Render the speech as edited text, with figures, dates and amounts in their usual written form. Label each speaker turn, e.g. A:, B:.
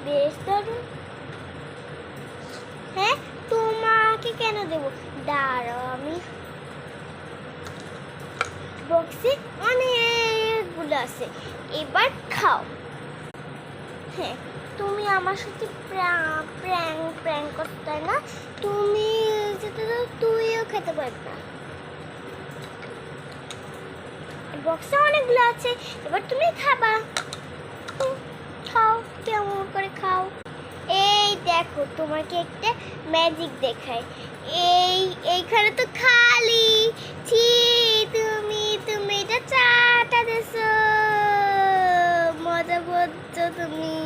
A: বেশ দারুণ। হ্যাঁ, তোমাকে কেন দেব? দাঁড়াও, আমি বক্সে অনেকগুলো আছে, এবার খাও। হ্যাঁ, তুমি আমার সাথে প্র্যাঙ্ক করতে না, তুমি যেতে দাও, তুইও খেতে পারবি না। বক্সে অনেকগুলো আছে, এবার তুমি খাবা। খাও, কেমন করে খাও। এই দেখো, তোমাকে একটা ম্যাজিক দেখাই। এইখানে তো খালি। ছি, তুমি এটা চাটা দেছো, মজা করছো তুমি।